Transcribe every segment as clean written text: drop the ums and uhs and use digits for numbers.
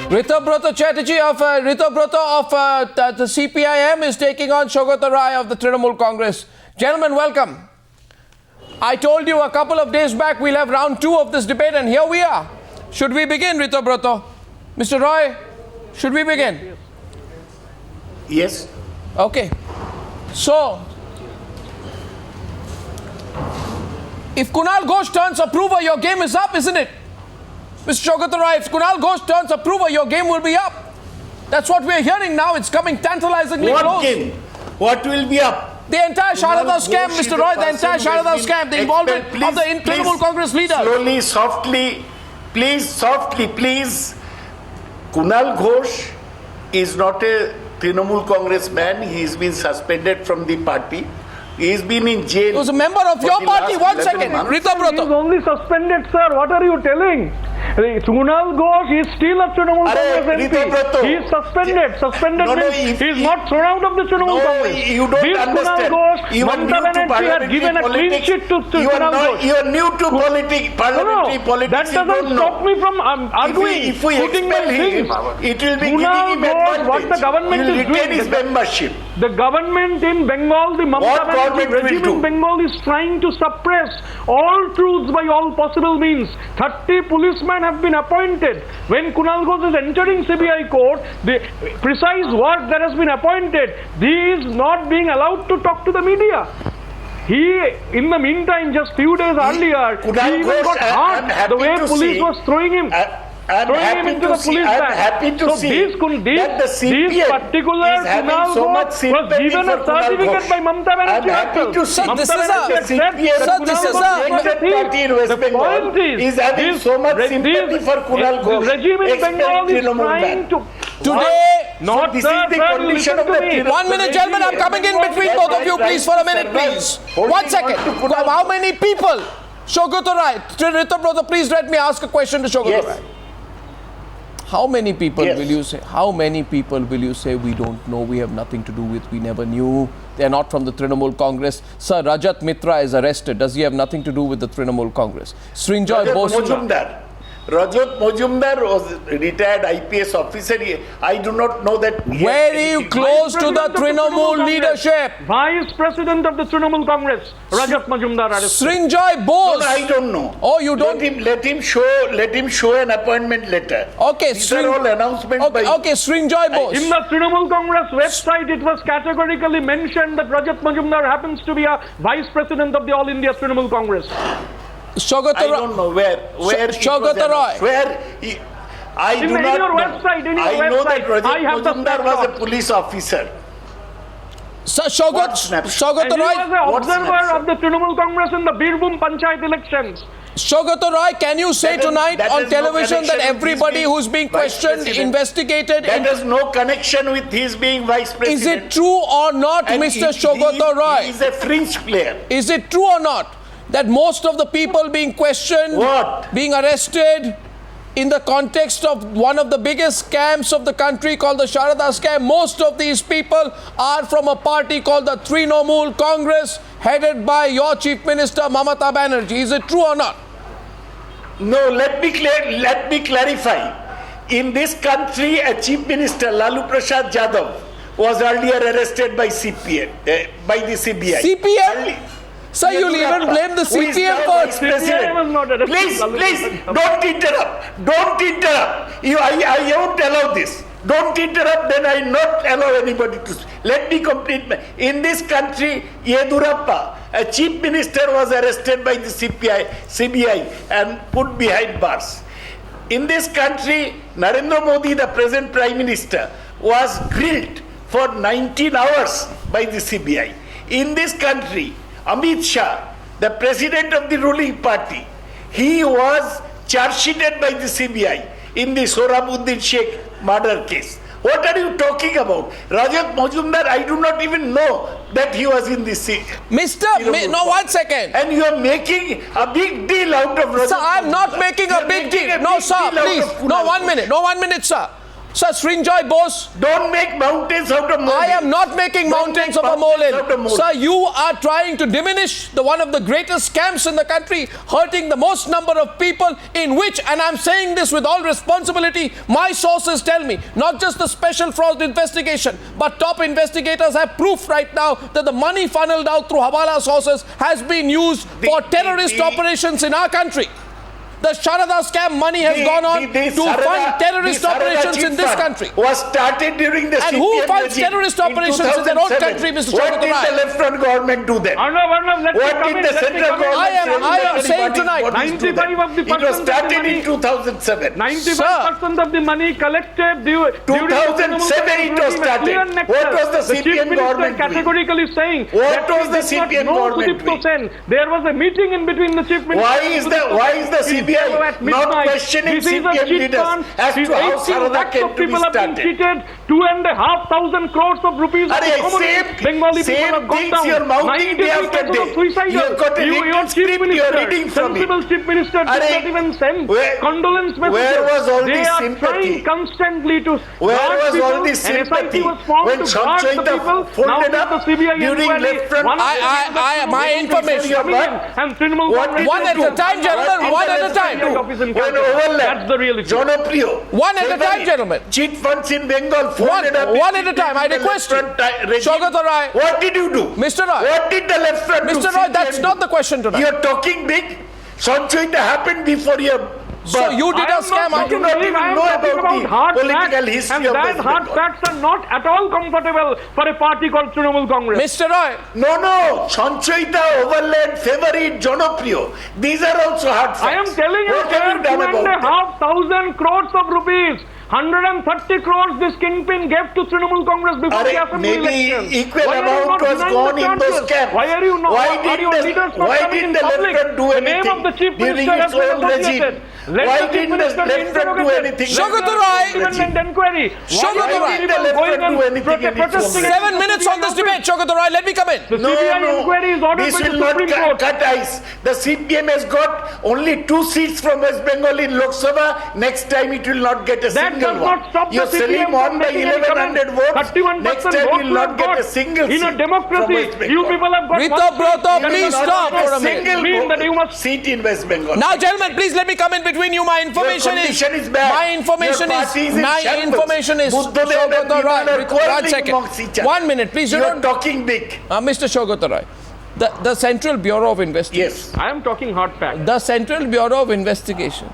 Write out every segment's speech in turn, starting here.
Ritabrata of the CPIM is taking on Saugata Roy of the Trinamool Congress. Gentlemen, welcome. I told you a couple of days back we'll have round 2 of this debate, and here we are. Should we begin, Ritabrata? Mr. Roy, should we begin? Yes. Okay. So, if Kunal Ghosh turns approver, your game is up, isn't it? Mr. Saugata Roy, if Kunal Ghosh turns approver, your game will be up. That's what we're hearing now. It's coming tantalizingly close. What game? What will be up? The entire Sharada scam, Mr. Roy, the entire Sharada scam, the involvement of the Trinamool Congress leader. Slowly, softly, please. Kunal Ghosh is not a Trinamool Congress man. He's been suspended from the party. He's been in jail. He was a member of your party. 1 second. Ritabrata. He's only suspended, sir. What are you telling? Kunal Ghosh is still a Trinamool Congress MP. He is suspended. Suspended means he is not thrown out of the Trinamool Congress. You don't understand. Kunal Ghosh, Mamata Banerjee have given a clean sheet to Kunal Ghosh. You are new to parliamentary politics. That doesn't stop me from arguing. If we expel him, it will be Kunal giving him Ghosh, what the government advantage. is He will retain doing. his membership. The government in Bengal, the Mamata Banerjee regime in Bengal is trying to suppress all truths by all possible means. 30 policemen have been appointed. When Kunal Ghosh is entering CBI court, the precise word that has been appointed, he is not being allowed to talk to the media. He, in the meantime, just few days earlier, he even got hurt the way police was throwing him. I'm happy to see that this particular Kunal Ghosh was given a certificate by Mamata Banerjee. I'm happy to see this is having so much sympathy for Kunal Ghosh. The regime in Bengal is trying to... Today, not this is the condition of the 1 minute, gentlemen, I'm coming in between both of you, please, for a minute, please. 1 second. How many people? Saugata Roy, Ritabrata, please let me ask a question to Saugata Roy. How many people will you say? How many people will you say we don't know? We have nothing to do with. We never knew. They are not from the Trinamool Congress. Sir, Rajat Mitra is arrested. Does he have nothing to do with the Trinamool Congress? Srinjoy Bose. Rajat Majumdar was a retired IPS officer. I do not know that. Very close to the Trinamool leadership. Vice President of the Trinamool Congress, Rajat Majumdar arrested. Srinjoy Bose. No, I don't know. Oh, you don't? Let him show an appointment letter. Okay, these are all announcements by... Okay, Srinjoy Bose. In the Trinamool Congress website, it was categorically mentioned that Rajat Majumdar happens to be a Vice President of the All India Trinamool Congress. I don't know where Saugata Roy. I do not know. I know that Rajat Majumdar was a police officer. Sir, Saugata Roy. He was an observer of the Trinamool Congress in the Birbhum Panchayat elections. Saugata Roy, can you say tonight on television that everybody who's being questioned, investigated... That has no connection with his being Vice President. Is it true or not, Mr. Saugata Roy? He is a fringe player. Is it true or not that most of the people being questioned, being arrested in the context of one of the biggest scams of the country called the Sharada scam, most of these people are from a party called the Trinamool Congress, headed by your Chief Minister Mamata Banerjee? Is it true or not? No, let me clarify. In this country, a Chief Minister, Lalu Prasad Yadav, was earlier arrested by by the CBI. CPM? Sir, you'll even blame the CPM for... Please, don't interrupt. I won't allow this. Don't interrupt, then I will not allow anybody to speak. Let me complete in this country, Yedurappa, a Chief Minister, was arrested by the CBI and put behind bars. In this country, Narendra Modi, the present Prime Minister, was grilled for 19 hours by the CBI. In this country, Amit Shah, the president of the ruling party, he was charge sheeted by the CBI in the Sohrabuddin Sheikh murder case. What are you talking about? Rajat Majumdar, I do not even know that he was in this. No, 1 second. And you are making a big deal out of Rajat. Sir, I am not making a big deal. No, sir, please. No, 1 minute. No, 1 minute, sir. Sir, Srinjoy Bose. Don't make mountains out of molehills. I am not making mountains of a molehill. Sir, you are trying to diminish one of the greatest scams in the country, hurting the most number of people, in which, and I'm saying this with all responsibility, my sources tell me, not just the special fraud investigation, but top investigators have proof right now that the money funneled out through Hawala sources has been used for terrorist operations in our country. The Sharada scam money has gone on to fund terrorist operations in this country. Was started during the And who funds terrorist operations in their own country, Mr. What Saugata did Roy? the left-front government do then? Arnab, let me What come did in, the let me central come in. government I am saying tonight, 95 of the it was started in 2007. 95% of the money collected during 2007 it was started. What was the CPM government doing? categorically saying What was the CPM government doing? There was a meeting in between the chief minister. Why is the CBI not questioning CPM leaders as to how Sharada came to be started? 2,500 crores of rupees. Bengali people Same have gone things down. you're mouthing day after day. You've got a written script, you're reading from it. Sensible chief minister did not even send condolence messages. Where was all they this are sympathy? trying constantly to Where guard was people. all this An sympathy? SIT was formed When to guard the people. Shamshoita folded Now up the CBI during inquiry, left front. My information. One at a time, gentlemen. One at a time. When overlap. That's the real issue. Jonopriyo. One at a time, gentlemen. Cheat funds in Bengal folded up. One at a time. I request you. Saugata Roy. What did you do? Mr. Roy. What did the left front do? Mr. Roy, that's not the question tonight. You're talking big. Shamshoita happened before your birth. So you did a scam. I do not even know about the political history and of that West hard Bengal. facts are not at all comfortable for a party called Trinamool Congress. Mr. Roy. No. Shamshoita, Overland, Favorite, Jonopriyo. These are also hard facts. I am telling you, What have you done about them? 2,500 crores of rupees. 130 crores this kingpin gave to Trinamool Congress before the assembly maybe elections. equal Why are you amount not was denying gone the in those charges? camps. Why are you not? Why are did your leaders not why coming did in the left public? front do The name anything of the chief during minister its has been own regime? associated. Let Why the chief didn't the minister be left front do interrogated. anything? Saugata Roy. Independent inquiry. Saugata Why Roy. are Did the people left going front do and anything in its own protesting? regime? 7 minutes on this debate, Saugata Roy. Let me come in. The CBI inquiry is ordered This by the will not Supreme Court. cut ice. The CPM has got only 2 seats from West Bengal in Lok Sabha. Next time it will not get a That single does one. not stop You're the CPM selling on from by making any 1100 comment. votes. 31% Next time votes will not you get have a got. single In a seat from democracy, West Bengal. you people have got Ritabrata, one please seat. stop That for a does not minute. mean that you must seat in West Bengal. Now, gentlemen, please let me come in between you. My information is bad. my information Your is party is in my shambles. information is Buddhadev and Saugata Roy. Vimal are quarreling 1 second. amongst each other. 1 minute, please. You You're don't. talking big. Mr. Saugata Roy, the Central Bureau of Investigation. Yes. I am talking hard facts. The Central Bureau of Investigation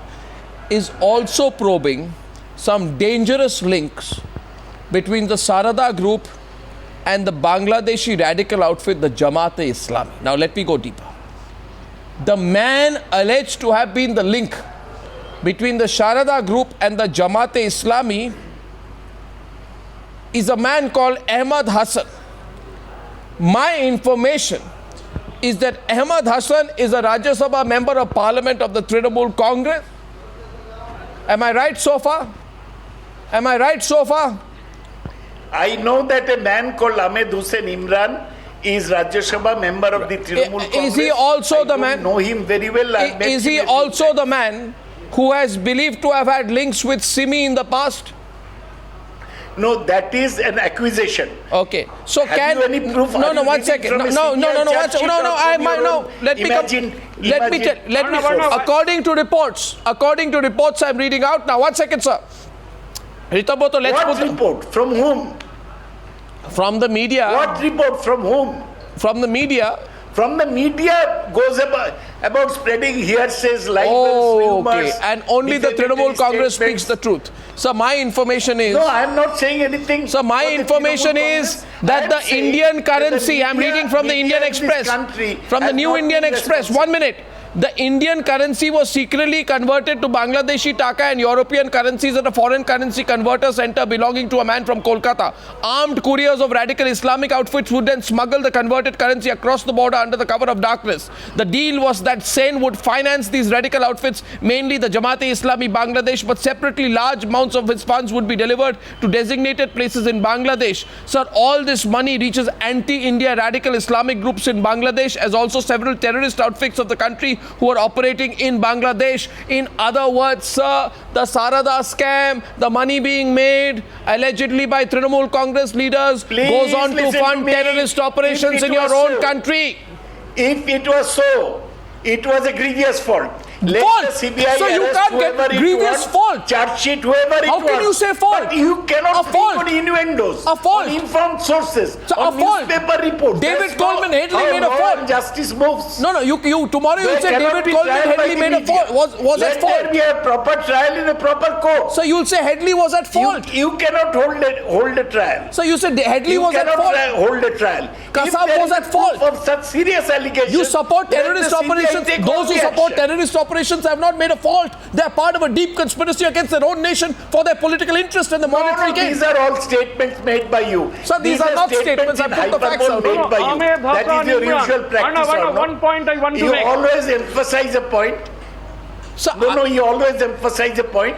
is also probing some dangerous links between the Sharada group and the Bangladeshi radical outfit, the Jamaat-e-Islami. Now, let me go deeper. The man alleged to have been the link between the Sharada group and the Jamaat-e-Islami is a man called Ahmed Hassan. My information is that Ahmed Hassan is a Rajya Sabha member of Parliament of the Trinamool Congress. Am I right so far? Am I right so far? I know that a man called Ahmed Hussain Imran is Rajya Sabha member of the Trinamool Congress. Is he also the I man? know him very well. I met Is him he a few also times. the man who has believed to have had links with Simi in the past? No, that is an accusation. Okay. So Have can you any proof? no Are no you one reading second from a no CBI one charge second sheet no or I from might your no own? let me according to reports I'm reading out now. 1 second, sir. Ritabrata, let's What put the, report? From whom? from the media. What report? From whom? From the media. From the media goes about spreading hearsays, libels, Oh, okay. rumors. And only the defamatory Trinamool Congress statements. speaks the truth. So my information is. No, I am not saying anything. So my for the information Trinamool is Congress. that I am the saying Indian that the currency, I'm media- reading from the media Indian in this Express, country from the has new not Indian been Express, responsible. 1 minute. The Indian currency was secretly converted to Bangladeshi taka and European currencies at a foreign currency converter center belonging to a man from Kolkata. Armed couriers of radical Islamic outfits would then smuggle the converted currency across the border under the cover of darkness. The deal was that Sen would finance these radical outfits, mainly the Jamaat-e-Islami Bangladesh, but separately large amounts of his funds would be delivered to designated places in Bangladesh. Sir, all this money reaches anti-India radical Islamic groups in Bangladesh, as also several terrorist outfits of the country who are operating in Bangladesh. In other words, sir, the Sarada scam, the money being made allegedly by Trinamool Congress leaders goes on to fund terrorist operations in your own country. If it was so, it was a grievous fault. Fault. So you can't get grievous fault. Charge sheet whoever it was. How can you say fault? But you cannot speak on innuendos. A fault. On informed sources. So on newspaper reports. David Coleman Headley made a fault. Justice moves. No, you tomorrow you say David Coleman Headley made a fault. Was at fault. Let there be a proper trial in a proper court. So you'll say Headley was at fault. You cannot hold a trial. So you said Headley was at fault. You cannot hold a trial. Kasab was at fault. For such serious allegations. You support terrorist operations. Those who support terrorist operations have not made a fault. They are part of a deep conspiracy against their own nation for their political interest and the monetary gain. These are all statements made by you. So these are not statements. I put the facts out. Made by you. That is your usual practice. One point I want to make. You always emphasize a point. You always emphasize a point.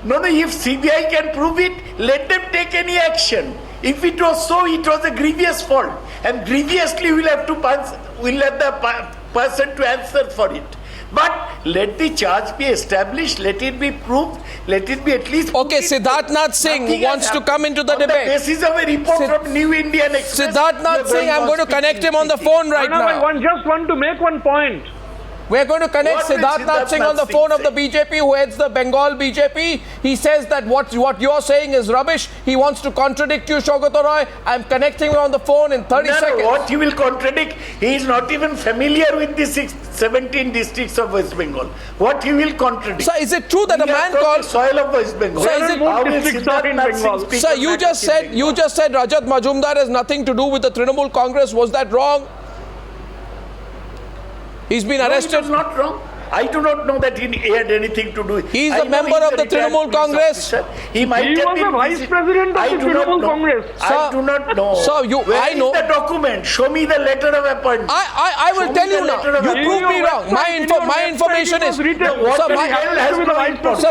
If CBI can prove it, let them take any action. If it was so, it was a grievous fault, and grievously we'll have the person to answer for it. But let the charge be established, let it be proved, let it be at least... Okay, Siddharth Nath Singh wants to come into the debate. On the basis of a report from New Indian Express... Siddharth Nath Singh, I'm going to connect him on the phone right now. I just want to make one point. We're going to connect Siddharth Nath Singh on the phone of the BJP who heads the Bengal BJP. He says that what you're saying is rubbish. He wants to contradict you, Saugata Roy. I'm connecting him on the phone in 30 seconds. What he will contradict? He is not even familiar with the 17 districts of West Bengal. What he will contradict? So is it true that a man called... the soil of West Bengal. So is it... How will Siddharth Nath Singh speak? Sir, you just said Rajat Majumdar has nothing to do with the Trinamool Congress. Was that wrong? He's been arrested. No, it was not wrong. I do not know that he had anything to do. He's a member of the Trinamool Congress. He was the vice president of the Trinamool Congress. I do not know. So Where is the document? Show me the letter of appointment. I will tell you now. You prove me wrong. My information is... Sir,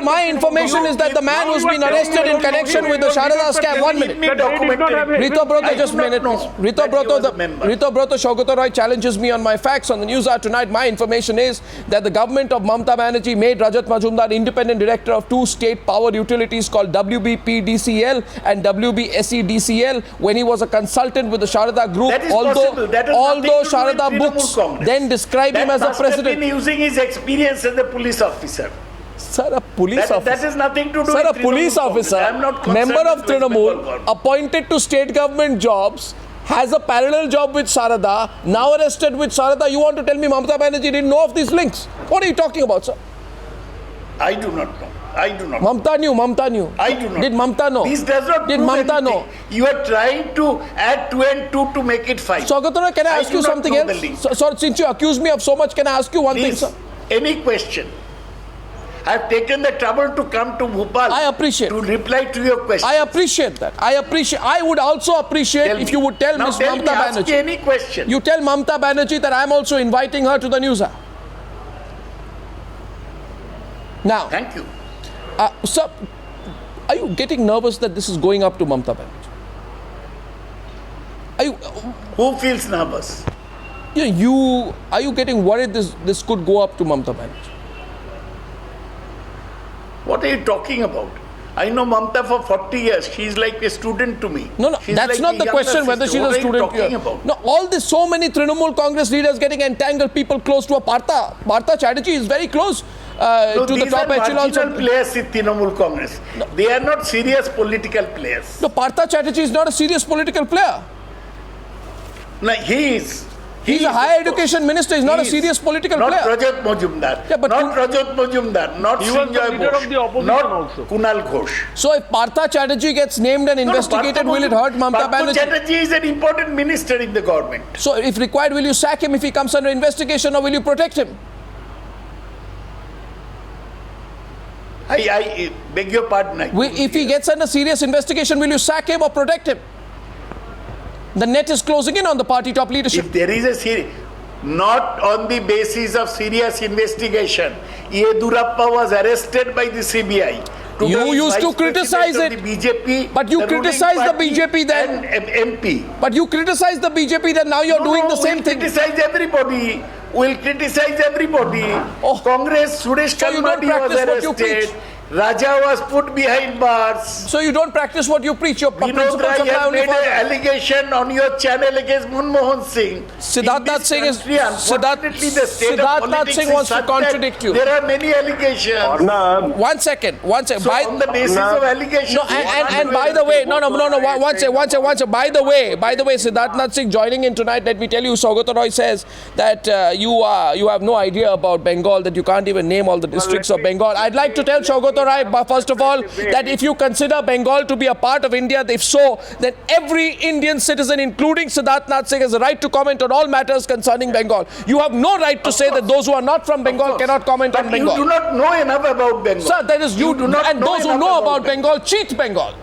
my information is that the man who's been arrested in connection with the Sharada scam... 1 minute. Ritabrata, just a minute. Ritabrata Saugata Roy challenges me on my facts on the Newshour tonight. My information is that the government of Mamata Banerjee made Rajat Majumdar independent director of 2 state power utilities called WBPDCL and WBSEDCL when he was a consultant with the Sharada Group. Although Sharada books then describe him as a president. That must have been using his experience as a police officer. Sir, a police officer. That has nothing to do Sir, with a police officer, member of Trinamool, appointed to state government jobs, has a parallel job with Sharada, now arrested with Sharada. You want to tell me Mamata Banerjee didn't know of these links? What are you talking about, sir? I do not know. Mamta knew. I do not. Did Mamta know? This does not Did prove Mamta anything. know? You are trying to add 2 and 2 to make it 5. Saugata Roy, can I ask you something else? So, since you accuse me of so much, can I ask you one thing, sir? Any question. I have taken the trouble to come to Bhopal. I appreciate to reply to your question. I appreciate that. I would also appreciate if you would tell Ms. Mamata Banerjee. Ask me any question. You tell Mamata Banerjee that I am also inviting her to the Newshour. Now, thank you. Sir, are you getting nervous that this is going up to Mamata Banerjee? Who feels nervous? Are you getting worried this could go up to Mamata Banerjee? What are you talking about? I know Mamta for 40 years. She's like a student to me. No, that's not the question whether she's a student to you. No, all this, so many Trinamool Congress leaders getting entangled, people close to a Partha Chatterjee is very close to the top echelons. These are marginal players in Trinamool Congress. No. They are not serious political players. No, Partha Chatterjee is not a serious political player. No, he is. He's a higher education minister. He's not a serious political player. Not Rajat Majumdar. Yeah, but not Rajat Majumdar. Not Sanjay Ghosh. Not Kunal Ghosh. So if Partha Chatterjee gets named and investigated, will it hurt Mamata Banerjee? Partha Chatterjee is an important minister in the government. So if required, will you sack him if he comes under investigation, or will you protect him? I beg your pardon. If he gets under serious investigation, will you sack him or protect him? The net is closing in on the party top leadership. If there is a not on the basis of serious investigation, Yedurappa was arrested by the CBI. You used to criticize it. The BJP, but you criticized the BJP then. And MP. But you criticized the BJP then. Now you're doing the same thing. Criticize everybody. will criticize everybody. Oh. Congress, Suresh So you don't Kalmadi was practice what you arrested. preach. Raja was put behind bars. So you don't practice what you preach. Your Vinod principles Rai apply has only made for an them. allegation on your channel against Manmohan Singh. Siddharth Singh is Unfortunately, the state of Siddharth politics Singh is wants to such that contradict you. There are many allegations. Arnab, One second. So on the basis of allegations, No, and by the way, no, one second. By the way, Siddharth Singh joining in tonight, let me tell you, Saugata Roy says that you have no idea about Bengal, that you can't even name all the districts of Bengal. I'd like to tell Saugata Roy, first of all, that if you consider Bengal to be a part of India, if so, then every Indian citizen, including Siddharth Singh, has a right to comment on all matters concerning Bengal. You have no right to say that those who are not from Bengal cannot comment on Bengal. You do not know enough about Bengal. Sir, that is you do not and know those who enough know about about Bengal cheat Bengal.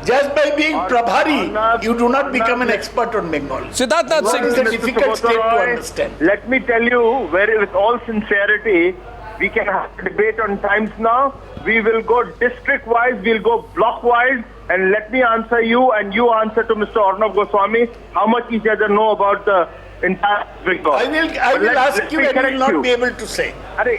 Just by being Prabhari, Arnab, you do not become an expert on Bengal. Siddharth What is Singh. a difficult state to Roy, understand. let me tell you, with all sincerity, we can have a debate on times now. We will go district-wise, we'll go block-wise, and let me answer you and you answer to Mr. Arnab Goswami how much each other know about the entire Bengal. I will ask you and you will not be able to say.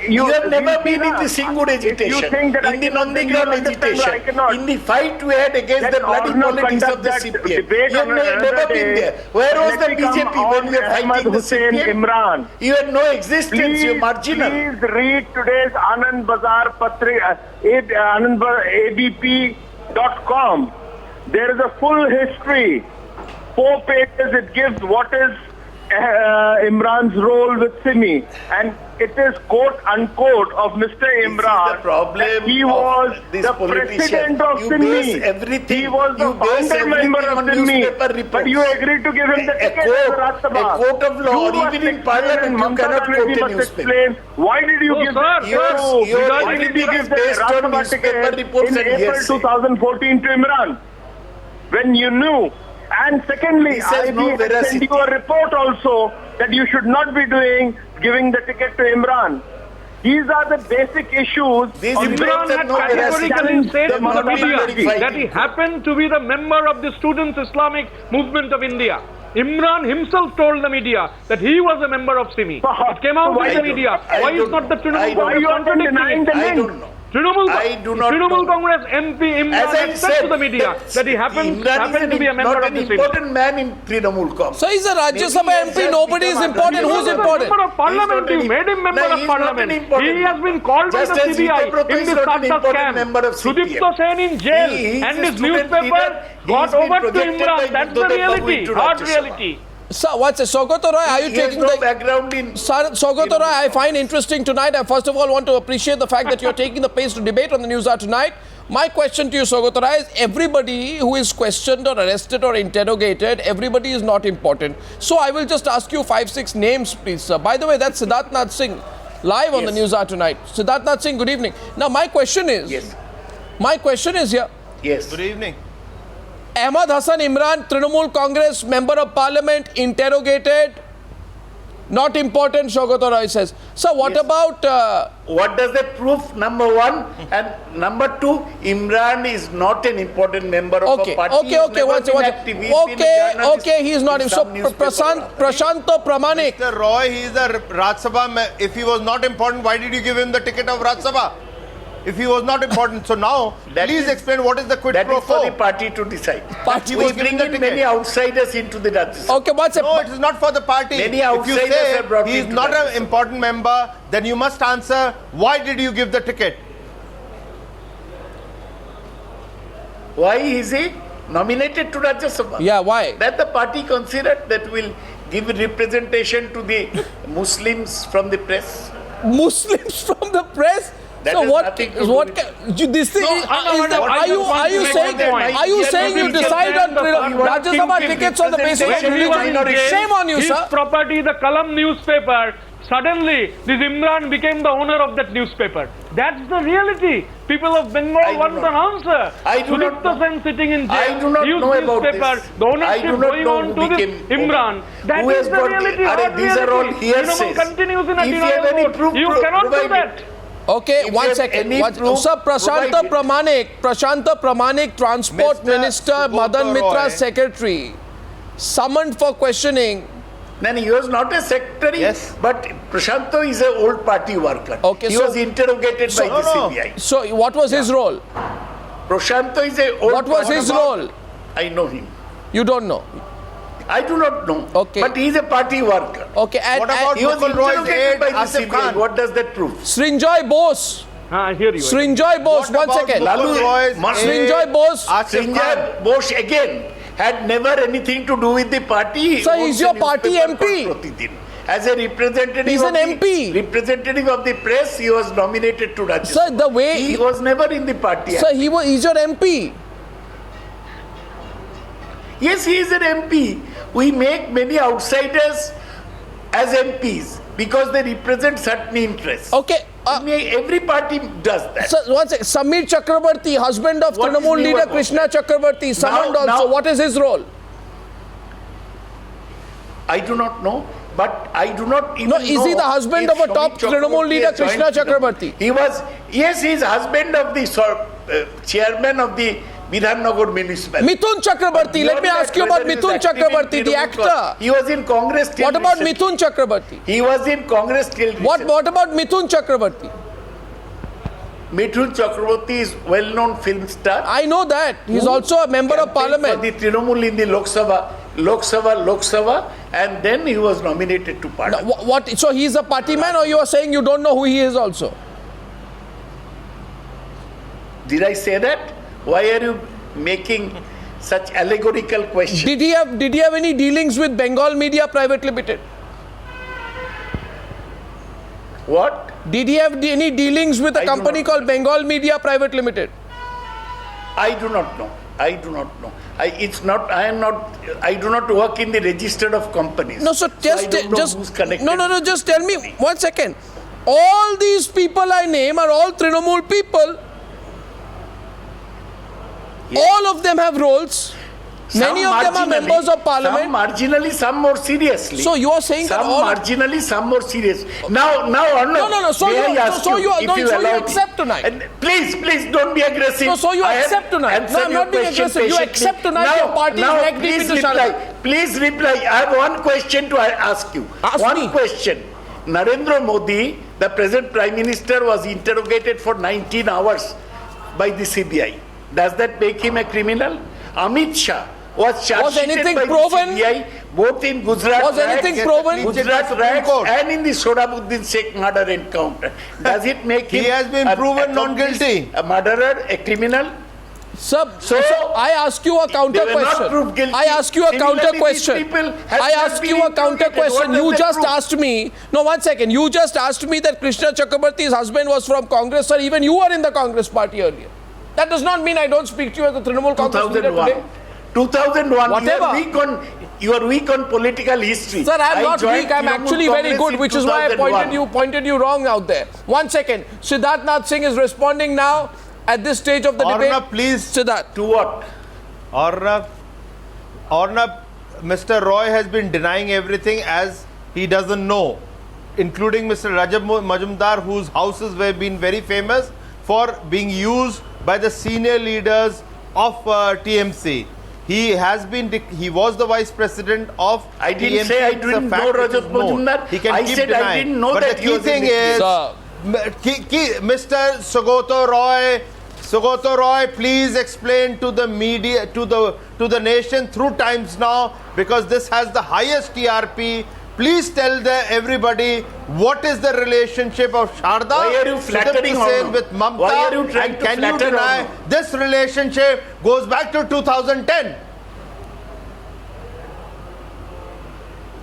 You have never been in the Singur agitation, in the Nandigram agitation, in the fight we had against the bloody politics of the CPM. You have never been there. Where was the BJP when we were fighting the CPM? You had no existence, you are marginal. Please read today's Anand Bazar ABP.com. There is a full history. 4 pages it gives what is Imran's role with Simi, and it is quote unquote of Mr. Imran. The problem that he was the president of Simi. He was the founder member of Simi. But you agreed to give him the ticket to the Rajya Sabha. A court of law, or even in parliament, you cannot quote a newspaper. Why did you give Why did you give the Rajya Sabha ticket in April 2014 to Imran? When you knew. And secondly, I no sent you a report also that you should not be giving the ticket to Imran. These are the basic issues. Imran had categorically said to the media that he happened to be the member of the Students' Islamic Movement of India. Imran himself told the media that he was a member of Simi. It came out in the media. Why is not the Trinamool Congress contradicting it? I don't know. Trinamool Congress MP Imran had said to the media that he happened to be a member of the Simi. Important man in Trinamool Congress. So he's a Rajya Sabha MP. Nobody is important. Who's important? Member of Parliament. You made him member of Parliament. He has been called by the CBI in the Sarta scam. Sudipto Sen in jail, and his newspaper got over to Imran. That's the reality, hard reality. Sir, what's it? Saugata Roy, are you taking no the background in Saugata Roy, I find interesting tonight. I first of all want to appreciate the fact that you're taking the pace to debate on the Newshour tonight. My question to you, Saugata Roy, is everybody who is questioned or arrested or interrogated, everybody is not important. So I will just ask you 5-6 names, please, sir. By the way, that's Siddharth Singh live on the Newshour tonight. Siddharth Singh, good evening. Now my question is, here. Yes. Good evening. Ahmed Hassan Imran, Trinamool Congress, Member of Parliament, interrogated. Not important, Saugata Roy says. So what about... what does that prove? Number one. And number two, Imran is not an important member of a party. Okay, he is not. So Prashanta Pramanik. Mr. Roy, he is a Rajya Sabha. If he was not important, why did you give him the ticket of Rajya Sabha? If he was not important. So now, please explain what is the quid pro quo. That is for the party to decide. Party we bring in many outsiders into the Rajya Sabha. Okay, No, it is not for the party. Many if you outsiders are brought say he is into not Rajya an Sabha. important member, then you must answer, why did you give the ticket? Why is he nominated to Rajya Sabha? Yeah, why? That the party considered that will give representation to the Muslims from the press. Muslims from the press? That so has what? nothing to What? This thing? Are you saying you decide on Rajya Sabha tickets on the basis of religion? Shame on you, sir. His property, the Kalam newspaper. Suddenly, this Imran became the owner of that newspaper. That's the reality. People of Bengal want an answer. Sudipto Sen sitting in jail. I do not know about this. The ownership going on to this Imran. That is the reality. These are all hearsays. Continues in a denial mode. You cannot do that. Okay, one second. Sir, Prashanta Pramanik, Transport Mr. Minister, Saugata Madan Mitra's Roy. secretary, summoned for questioning. Then he was not a secretary, Yes. but Prashanto is an old party worker. Okay, he so- was interrogated by the CBI. So what was his role? Prashanto is a old What was party his worker. role? I know him. You don't know. I do not know. Okay. But he is a party worker. Okay, and, What about He was Mukul Roy's interrogated aide, by the Asif CBI. Khan? What does that prove? Srinjoy Bose. I hear you. Srinjoy Bose, What one about second. Mukul Roy's Srinjoy aide, Bose. Asif Khan? Sanjay Bose again had never anything to do with the party. Sir, He he's owns your a party newspaper MP. called Pratidin. As a representative He's of an the, MP. representative of the press, he was nominated to Rajya Sir, Sabha. the way He was never in the party. Sir, he's your MP. Yes, he is an MP. We make many outsiders as MPs because they represent certain interests. Okay. Every party does that. Sir, one second. Samir Chakrabarti, husband of What is Trinamool new leader about Krishna Chakrabarti, summoned also. now- What is his role? I do not know, but I do not even No, is know he the husband if of a top Samir Trinamool Chakrabarti leader, has joined Krishna Trinamool. Chakrabarti? He was, yes, he is husband of the chairman of the Vidhannagar municipality. Mitun Chakrabarti. Let me ask you about Mitun Chakrabarti, the actor. He was in Congress till What about recently. Mitun Chakrabarti? He was in Congress till recently. What about Mitun Chakrabarti? Mitun Chakrabarti is well-known film star. I know that. He's also a member of Campaigned parliament. for the Trinamool in the Lok Sabha, and then he was nominated to parliament. What? So he's a party man, or you are saying you don't know who he is also? Did I say that? Why are you making such allegorical questions? Did he have any dealings with Bengal Media Private Limited? What? Did he have any dealings with a I do company not called Bengal Media Private Limited? I do not know. I do not know. I do not work in the register of companies. No, so I don't know who's connected. No. Just tell me 1 second. All these people I name are all Trinamool people. Yes. All of them have roles. Many of them are members of parliament. Some marginally, some more seriously. So you are saying that some all marginally, some more serious. Now, Arnab, No. So may you I ask if allow me? accept tonight. And please don't be aggressive. No, so you I have accept tonight. answered No, I'm your not being question aggressive. You patiently. accept tonight your party is neck deep please into reply. Sharada. Please reply. I have one question to ask you. Ask one me. question. Narendra Modi, the present Prime Minister, was interrogated for 19 hours by the CBI. Does that make him a criminal? Amit Shah was charged anything by proven? the CBI both in Gujarat Was anything riots, proven? Gujarat Supreme riots Court. and in the Sohrabuddin Sheikh murder encounter. Does it make him He has been proven non-guilty. a murderer, a criminal? Sir, So, I ask you a counter they were not question. proved guilty. I ask you a Similarly, counter these question. people have I not ask been you a counter interrogated. What question. does You that just prove? asked me. No, 1 second. You just asked me that Krishna Chakrabarti's husband was from Congress. Sir, even you were in the Congress party earlier. That does not mean I don't speak to you as a Trinamool Congress leader 2001. today. 2001. Whatever. You are weak on political history. Sir, I am not joined weak. I am Trinamool actually very Congress good, in which is why I 2001. pointed you wrong out there. 1 second. Siddharth Nath Singh is responding now at this stage of the debate. Arnab, please. Siddharth. To what? Arnab, Mr. Roy has been denying everything as he doesn't know, including Mr. Rajat Majumdar, whose houses have been very famous for being used by the senior leaders of TMC. He was the vice president of I didn't TMC. say I It's a didn't fact know which is Rajat known. Majumdar. He can I keep said I denying. didn't know but that the he key was in thing this is, Mr. Saugata Roy, please explain to the media, to the nation through Times Now, because this has the highest TRP. Please tell everybody what is the relationship of Sharda Why are you flattering Hussain Arnab? with Mamta, Why are you trying and to can you flatter deny Arnab? this relationship goes back to 2010?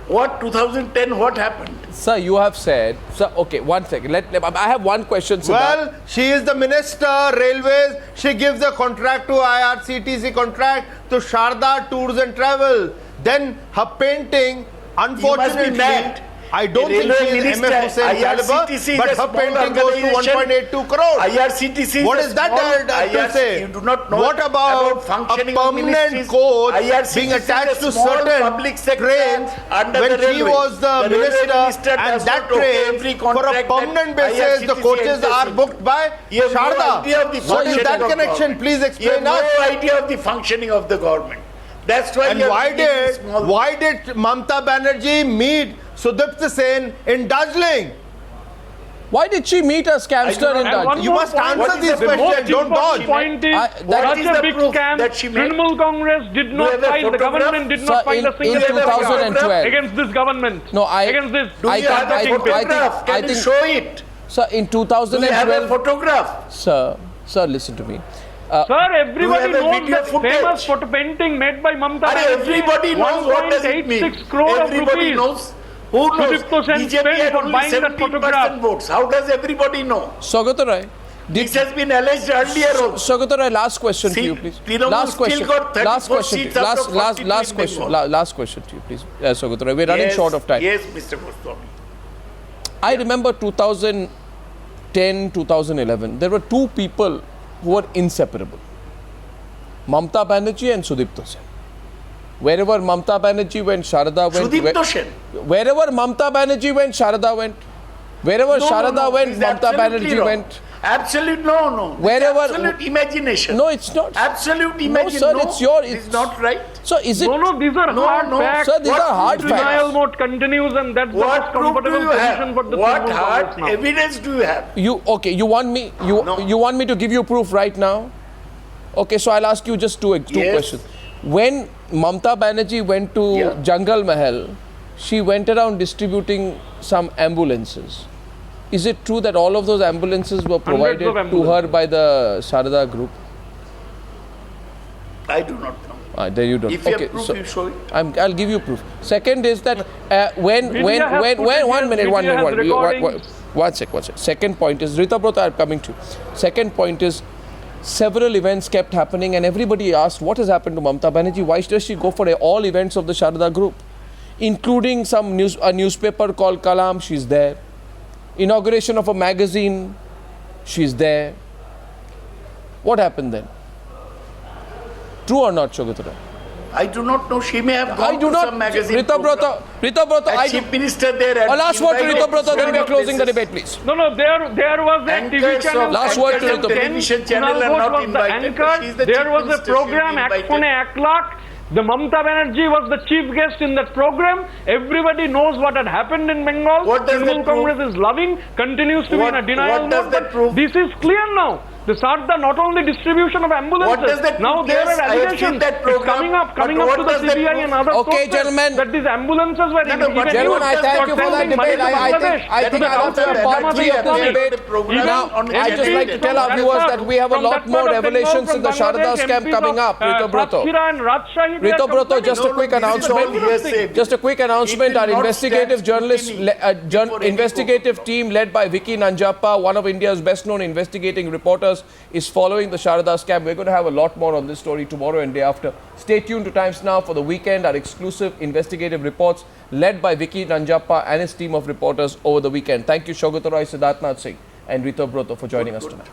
What 2010? What happened? Sir, you have said, sir, okay, 1 second. I have one question, Siddharth. Well, she is the minister, railways. She gives the contract to IRCTC contract to Sharda Tours and Travel. Then her painting, unfortunately, mad. I don't think she is MF Hussain caliber, but her painting goes to 1.82 crore. IRCTC What a is that small to say? You do not know What about functioning a of permanent ministries? coach IRCTC being is a attached to small certain public sector trains under when the she railway. was the railway minister, and does that not obey train every for a contract that permanent basis the IRCTC coaches enters are into. booked by You have no idea of Sharda. the What is functioning that of connection? government. Please You have explain no us. idea of the functioning of the government. That's why. And why did Mamata Banerjee meet Sudipta Sen in Darjeeling? Why did she meet a scamster in And one Darjeeling? You more must point, answer these the most questions. Don't important dodge. point is, What is such a the big proof scam, that she made? Trinamool Congress did not have a file, the photograph? government did Sir, not file a in single 2012. against this government. No, against this. Do you have a photograph? Can you show it? Sir, in Do you have a 2012, photograph? sir, listen to me. Sir, everybody have a knows video that footage? famous photo painting made by Mamata Banerjee. Everybody knows what does it mean. 1.86 crore of Everybody rupees. knows. Who knows? Sudipta Sen BJP spent had for only buying that 17% photograph. votes. How does everybody know? Saugata Roy, This has been alleged earlier also. Saugata Roy, last question to See, you, please. Trinamool Last still question. got 34 Last question. seats out of 42 Last in question. Bengal. Last question to you, please. Saugata Roy, we're running short of time. Yes, Mr. Goswami. I remember 2010, 2011. There were two people who were inseparable. Mamata Banerjee and Sudipta Sen. Wherever Mamata Banerjee went, Sharada went. Sudipta Sen. Wherever Mamata Banerjee went, Sharada went. Wherever Sharada went, it's Mamata absolutely Banerjee wrong. went. Absolute no. Wherever- Absolute imagination. No, it's not. Absolute imagination. sir, it's your- It's it's- not right. So is it? No, these are No, hard no, facts. sir, these are hard Denial facts. mode continues, and that's the most What proof do comfortable you position for have? the What Trinamool hard Congress now. evidence do you have? You want me you want me to give you proof right now? Okay, so I'll ask you just two Yes. questions. When Mamata Banerjee went to Yeah. Jungle Mahal, she went around distributing some ambulances. Is it true that all of those ambulances were provided to her ambulances. by the Sharada group? I do not know. There you don't. If you Okay, have proof, so you show it. I'll give you proof. Second is that when Media has one footages, minute, media has recordings. one sec. Second point is Ritabrata, I'm coming to. Second point is several events kept happening and everybody asked what has happened to Mamata Banerjee? Why does she go for all events of the Sharada group, including a newspaper called Kalam? She's there. Inauguration of a magazine, she's there. What happened then? True or not, Saugata Roy? I do not know. She may have I gone do to not. some magazine. Ritabrata, As chief minister there. a last word to Ritabrata, then we are closing the debate, please. No, there was a TV Anchors channel. of- Last word to anchors of Ritabrata. television channel Kunal are Ghosh not was the invited. but anchor. she's the There chief was a minister, program, she'll be Act Phone invited. Act Lakh. The Mamata Banerjee was the chief guest in that program. Everybody knows what had happened in Bengal. What does Trinamool that prove? Congress is loving, continues to be in a denial what does mode. that But prove? this is clear now. The Sarda not only distribution of ambulances. What does that now prove? there Yes, are I have seen allegations. that It's program, coming up but to what the does that CBI prove? and other Okay, sources gentlemen. that these ambulances were No, even but Gentlemen, I does thank that you for that prove? debate. I think I'll have to have part 3 of the debate. Now, I'd just like to tell our viewers that we have a lot more revelations in the Sharada scam coming up. Ritabrata. Ritabrata, just a quick announcement. Just a quick announcement. Our investigative journalist, investigative team led by Vicky Nanjappa, one of India's best-known investigating reporters, is following the Sharada scam. We're going to have a lot more on this story tomorrow and day after. Stay tuned to Times Now for the weekend. Our exclusive investigative reports led by Vicky Nanjappa and his team of reporters over the weekend. Thank you, Saugata Roy, Siddharth Nath Singh, and Ritabrata for joining us tonight.